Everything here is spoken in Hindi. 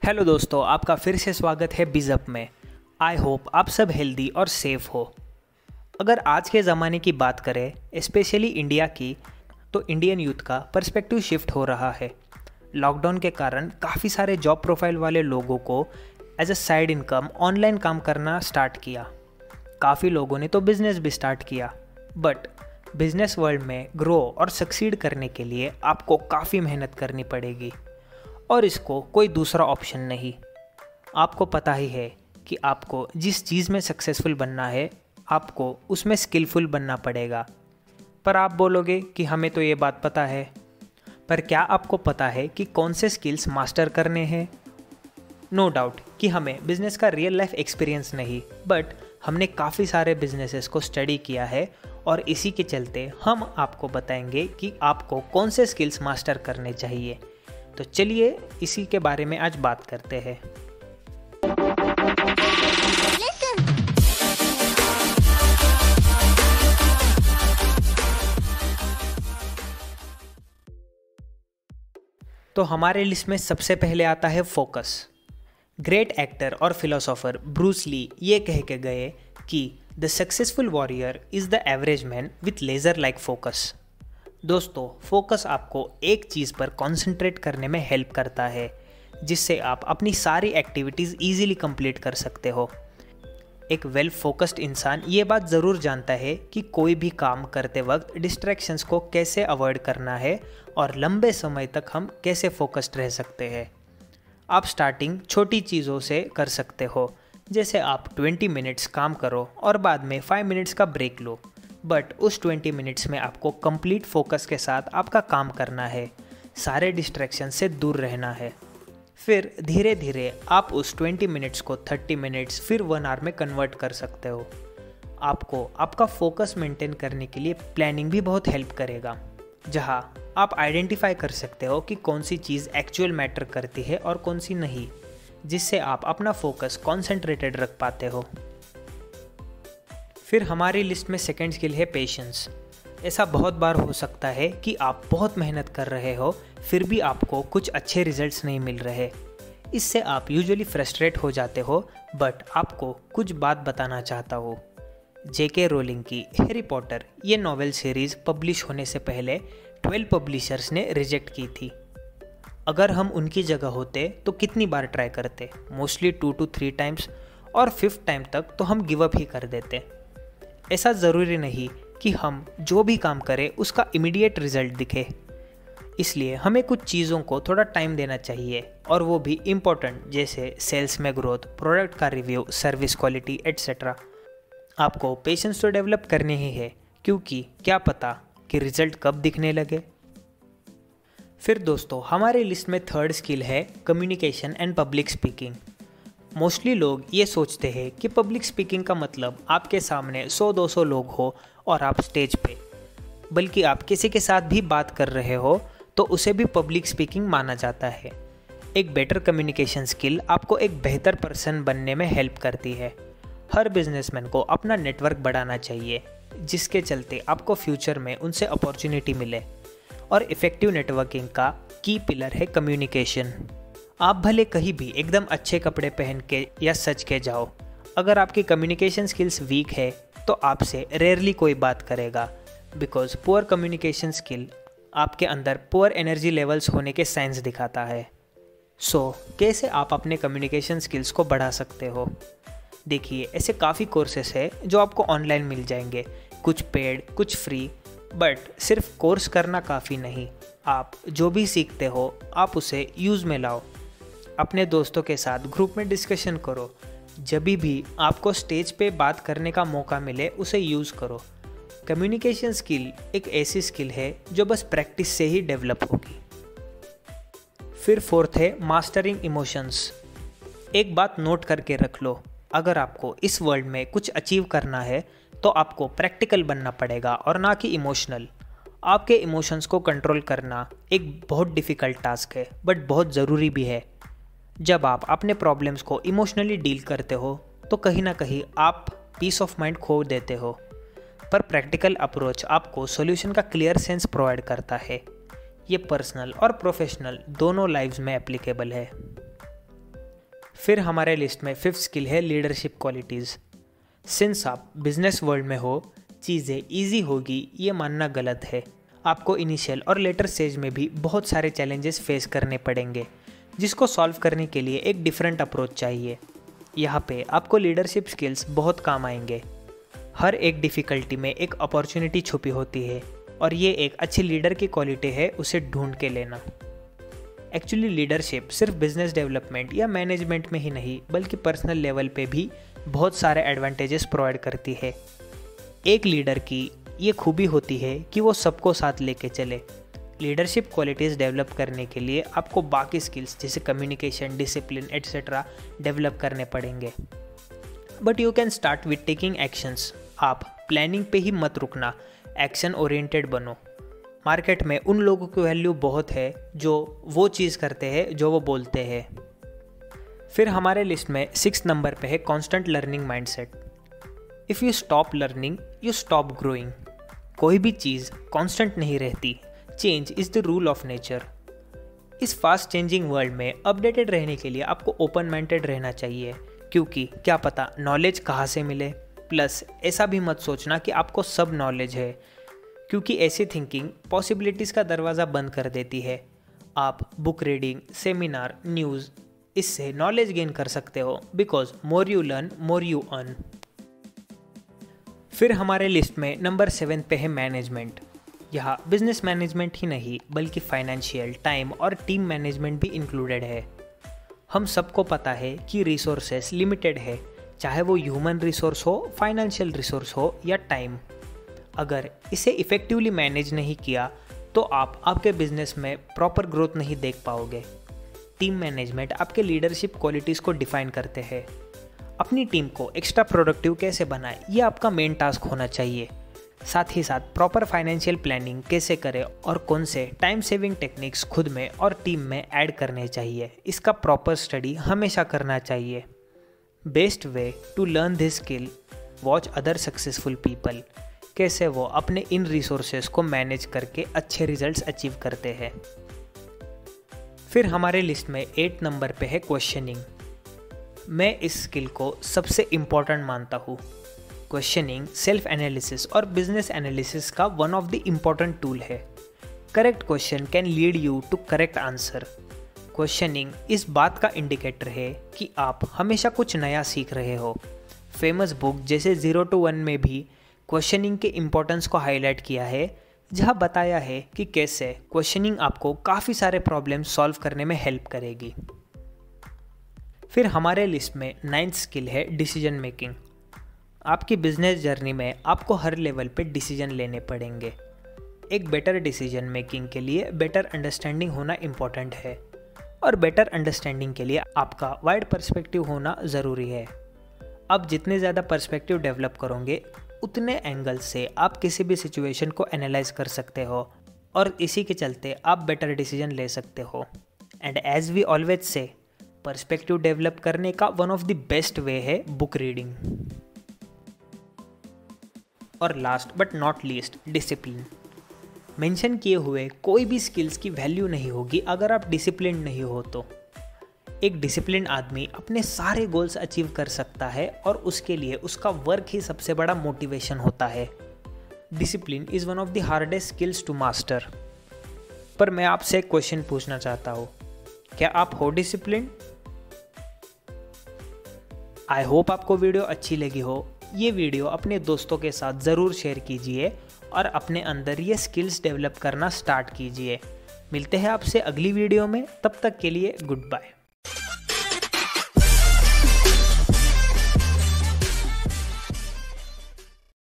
हेलो दोस्तों, आपका फिर से स्वागत है बिज़अप में। आई होप आप सब हेल्दी और सेफ हो। अगर आज के ज़माने की बात करें, स्पेशली इंडिया की, तो इंडियन यूथ का पर्सपेक्टिव शिफ्ट हो रहा है। लॉकडाउन के कारण काफ़ी सारे जॉब प्रोफाइल वाले लोगों को as a side income online काम करना स्टार्ट किया। काफ़ी लोगों ने तो बिज़नेस भी स्टार्ट किया, बट बिज़नेस वर्ल्ड में ग्रो और सक्सीड करने के लिए आपको काफ़ी मेहनत करनी पड़ेगी और इसको कोई दूसरा ऑप्शन नहीं। आपको पता ही है कि आपको जिस चीज़ में सक्सेसफुल बनना है, आपको उसमें स्किलफुल बनना पड़ेगा। पर आप बोलोगे कि हमें तो ये बात पता है, पर क्या आपको पता है कि कौन से स्किल्स मास्टर करने हैं? नो डाउट कि हमें बिज़नेस का रियल लाइफ एक्सपीरियंस नहीं, बट हमने काफ़ी सारे बिजनेसेस को स्टडी किया है और इसी के चलते हम आपको बताएंगे कि आपको कौन से स्किल्स मास्टर करने चाहिए। तो चलिए इसी के बारे में आज बात करते हैं। तो हमारे लिस्ट में सबसे पहले आता है फोकस। ग्रेट एक्टर और फिलोसोफर ब्रूस ली ये कह के गए कि the successful warrior is the average man with laser like focus. दोस्तों, फोकस आपको एक चीज़ पर कंसंट्रेट करने में हेल्प करता है, जिससे आप अपनी सारी एक्टिविटीज़ इजीली कंप्लीट कर सकते हो। एक वेल फोकस्ड इंसान ये बात ज़रूर जानता है कि कोई भी काम करते वक्त डिस्ट्रैक्शंस को कैसे अवॉइड करना है और लंबे समय तक हम कैसे फोकस्ड रह सकते हैं। आप स्टार्टिंग छोटी चीज़ों से कर सकते हो, जैसे आप 20 मिनट्स काम करो और बाद में 5 मिनट्स का ब्रेक लो, बट उस 20 मिनट्स में आपको कंप्लीट फोकस के साथ आपका काम करना है, सारे डिस्ट्रैक्शन से दूर रहना है। फिर धीरे धीरे आप उस 20 मिनट्स को 30 मिनट्स फिर 1 आवर में कन्वर्ट कर सकते हो। आपको आपका फोकस मेंटेन करने के लिए प्लानिंग भी बहुत हेल्प करेगा, जहां आप आइडेंटिफाई कर सकते हो कि कौन सी चीज़ एक्चुअल मैटर करती है और कौन सी नहीं, जिससे आप अपना फोकस कॉन्सेंट्रेटेड रख पाते हो। फिर हमारी लिस्ट में सेकंड स्किल है पेशेंस। ऐसा बहुत बार हो सकता है कि आप बहुत मेहनत कर रहे हो, फिर भी आपको कुछ अच्छे रिजल्ट्स नहीं मिल रहे। इससे आप यूजुअली फ्रस्ट्रेट हो जाते हो, बट आपको कुछ बात बताना चाहता हूँ। जेके रोलिंग की हैरी पॉटर ये नॉवेल सीरीज़ पब्लिश होने से पहले 12 पब्लिशर्स ने रिजेक्ट की थी। अगर हम उनकी जगह होते तो कितनी बार ट्राई करते? मोस्टली 2 to 3 टाइम्स, और 5th टाइम तक तो हम गिव अप ही कर देते। ऐसा ज़रूरी नहीं कि हम जो भी काम करें उसका इमीडिएट रिजल्ट दिखे, इसलिए हमें कुछ चीज़ों को थोड़ा टाइम देना चाहिए, और वो भी इम्पोर्टेंट, जैसे सेल्स में ग्रोथ, प्रोडक्ट का रिव्यू, सर्विस क्वालिटी एट्सेट्रा। आपको पेशेंस तो डेवलप करनी ही है, क्योंकि क्या पता कि रिजल्ट कब दिखने लगे। फिर दोस्तों, हमारे लिस्ट में थर्ड स्किल है communication and public speaking. Mostly लोग ये सोचते हैं कि पब्लिक स्पीकिंग का मतलब आपके सामने 100-200 लोग हो और आप स्टेज पे, बल्कि आप किसी के साथ भी बात कर रहे हो तो उसे भी पब्लिक स्पीकिंग माना जाता है। एक बेटर कम्युनिकेशन स्किल आपको एक बेहतर पर्सन बनने में हेल्प करती है। हर बिजनेसमैन को अपना नेटवर्क बढ़ाना चाहिए, जिसके चलते आपको फ्यूचर में उनसे अपॉर्चुनिटी मिले, और इफ़ेक्टिव नेटवर्किंग का की पिलर है कम्युनिकेशन। आप भले कहीं भी एकदम अच्छे कपड़े पहन के या सज के जाओ, अगर आपकी कम्युनिकेशन स्किल्स वीक है तो आपसे रेयरली कोई बात करेगा, बिकॉज पुअर कम्युनिकेशन स्किल आपके अंदर पुअर एनर्जी लेवल्स होने के साइंस दिखाता है। सो कैसे आप अपने कम्युनिकेशन स्किल्स को बढ़ा सकते हो? देखिए, ऐसे काफ़ी कोर्सेस है जो आपको ऑनलाइन मिल जाएंगे, कुछ पेड कुछ फ्री, बट सिर्फ कोर्स करना काफ़ी नहीं। आप जो भी सीखते हो आप उसे यूज़ में लाओ, अपने दोस्तों के साथ ग्रुप में डिस्कशन करो, जब भी आपको स्टेज पे बात करने का मौका मिले उसे यूज़ करो। कम्युनिकेशन स्किल एक ऐसी स्किल है जो बस प्रैक्टिस से ही डेवलप होगी। फिर फोर्थ है मास्टरिंग इमोशंस। एक बात नोट करके रख लो, अगर आपको इस वर्ल्ड में कुछ अचीव करना है तो आपको प्रैक्टिकल बनना पड़ेगा और ना कि इमोशनल। आपके इमोशंस को कंट्रोल करना एक बहुत डिफ़िकल्ट टास्क है, बट बहुत ज़रूरी भी है। जब आप अपने प्रॉब्लम्स को इमोशनली डील करते हो तो कहीं ना कहीं आप पीस ऑफ माइंड खो देते हो, पर प्रैक्टिकल अप्रोच आपको सॉल्यूशन का क्लियर सेंस प्रोवाइड करता है। ये पर्सनल और प्रोफेशनल दोनों लाइव्स में एप्लीकेबल है। फिर हमारे लिस्ट में 5th स्किल है लीडरशिप क्वालिटीज़। सिंस आप बिजनेस वर्ल्ड में हो, चीज़ें ईजी होगी ये मानना गलत है। आपको इनिशियल और लेटर स्टेज में भी बहुत सारे चैलेंजेस फेस करने पड़ेंगे, जिसको सॉल्व करने के लिए एक डिफरेंट अप्रोच चाहिए। यहाँ पे आपको लीडरशिप स्किल्स बहुत काम आएंगे। हर एक डिफ़िकल्टी में एक अपॉर्चुनिटी छुपी होती है और ये एक अच्छे लीडर की क्वालिटी है उसे ढूंढ के लेना। एक्चुअली लीडरशिप सिर्फ बिजनेस डेवलपमेंट या मैनेजमेंट में ही नहीं बल्कि पर्सनल लेवल पे भी बहुत सारे एडवांटेजेस प्रोवाइड करती है। एक लीडर की ये खूबी होती है कि वो सबको साथ लेके चले। लीडरशिप क्वालिटीज़ डेवलप करने के लिए आपको बाकी स्किल्स जैसे कम्युनिकेशन, डिसिप्लिन एटसेट्रा डेवलप करने पड़ेंगे। But you can start with taking actions. आप प्लानिंग पे ही मत रुकना, एक्शन ओरिएंटेड बनो। मार्केट में उन लोगों की वैल्यू बहुत है जो वो चीज़ करते हैं जो वो बोलते हैं। फिर हमारे लिस्ट में 6th नंबर पे है constant learning mindset. If you stop learning you stop growing. कोई भी चीज़ कांस्टेंट नहीं रहती। Change is the rule of nature. इस फास्ट चेंजिंग वर्ल्ड में अपडेटेड रहने के लिए आपको ओपन माइंडेड रहना चाहिए, क्योंकि क्या पता नॉलेज कहाँ से मिले। प्लस ऐसा भी मत सोचना कि आपको सब नॉलेज है, क्योंकि ऐसी थिंकिंग पॉसिबिलिटीज़ का दरवाज़ा बंद कर देती है। आप बुक रीडिंग, सेमिनार, न्यूज़, इससे नॉलेज गेन कर सकते हो, because more you learn more you earn. फिर हमारे लिस्ट में नंबर 7 पे है मैनेजमेंट। यहाँ बिजनेस मैनेजमेंट ही नहीं बल्कि फाइनेंशियल, टाइम और टीम मैनेजमेंट भी इंक्लूडेड है। हम सबको पता है कि रिसोर्सेस लिमिटेड है, चाहे वो ह्यूमन रिसोर्स हो, फाइनेंशियल रिसोर्स हो या टाइम। अगर इसे इफ़ेक्टिवली मैनेज नहीं किया तो आप आपके बिजनेस में प्रॉपर ग्रोथ नहीं देख पाओगे। टीम मैनेजमेंट आपके लीडरशिप क्वालिटीज़ को डिफाइन करते हैं। अपनी टीम को एक्स्ट्रा प्रोडक्टिव कैसे बनाए ये आपका मेन टास्क होना चाहिए। साथ ही साथ प्रॉपर फाइनेंशियल प्लानिंग कैसे करें और कौन से टाइम सेविंग टेक्निक्स खुद में और टीम में ऐड करने चाहिए, इसका प्रॉपर स्टडी हमेशा करना चाहिए। Best way to learn this skill, watch other successful people, कैसे वो अपने इन रिसोर्सेज को मैनेज करके अच्छे रिजल्ट्स अचीव करते हैं। फिर हमारे लिस्ट में 8 नंबर पे है क्वेश्चनिंग। मैं इस स्किल को सबसे इम्पॉर्टेंट मानता हूँ। क्वेश्चनिंग सेल्फ एनालिसिस और बिजनेस एनालिसिस का one of the important tool है। Correct question can lead you to correct answer. Questioning इस बात का इंडिकेटर है कि आप हमेशा कुछ नया सीख रहे हो। फेमस बुक जैसे 0 to 1 में भी क्वेश्चनिंग के इम्पोर्टेंस को हाईलाइट किया है, जहाँ बताया है कि कैसे क्वेश्चनिंग आपको काफ़ी सारे प्रॉब्लम सॉल्व करने में हेल्प करेगी। फिर हमारे लिस्ट में 9th स्किल है डिसीजन मेकिंग। आपकी बिजनेस जर्नी में आपको हर लेवल पे डिसीजन लेने पड़ेंगे। एक बेटर डिसीजन मेकिंग के लिए बेटर अंडरस्टैंडिंग होना इम्पॉर्टेंट है, और बेटर अंडरस्टैंडिंग के लिए आपका वाइड पर्सपेक्टिव होना ज़रूरी है। आप जितने ज़्यादा पर्सपेक्टिव डेवलप करोगे उतने एंगल से आप किसी भी सिचुएशन को एनालाइज कर सकते हो, और इसी के चलते आप बेटर डिसीजन ले सकते हो। And as we always say, perspective develop करने का one of the best way है बुक रीडिंग। और last but not least, discipline. Mention किए हुए कोई भी स्किल्स की वैल्यू नहीं होगी अगर आप डिसिप्लिन नहीं हो तो। एक डिसिप्लिन आदमी अपने सारे गोल्स अचीव कर सकता है, और उसके लिए उसका वर्क ही सबसे बड़ा मोटिवेशन होता है। Discipline is one of the hardest skills to master. पर मैं आपसे एक क्वेश्चन पूछना चाहता हूँ, क्या आप हो डिसिप्लिन? आई होप आपको वीडियो अच्छी लगी हो। ये वीडियो अपने दोस्तों के साथ ज़रूर शेयर कीजिए और अपने अंदर ये स्किल्स डेवलप करना स्टार्ट कीजिए। मिलते हैं आपसे अगली वीडियो में, तब तक के लिए गुड बाय।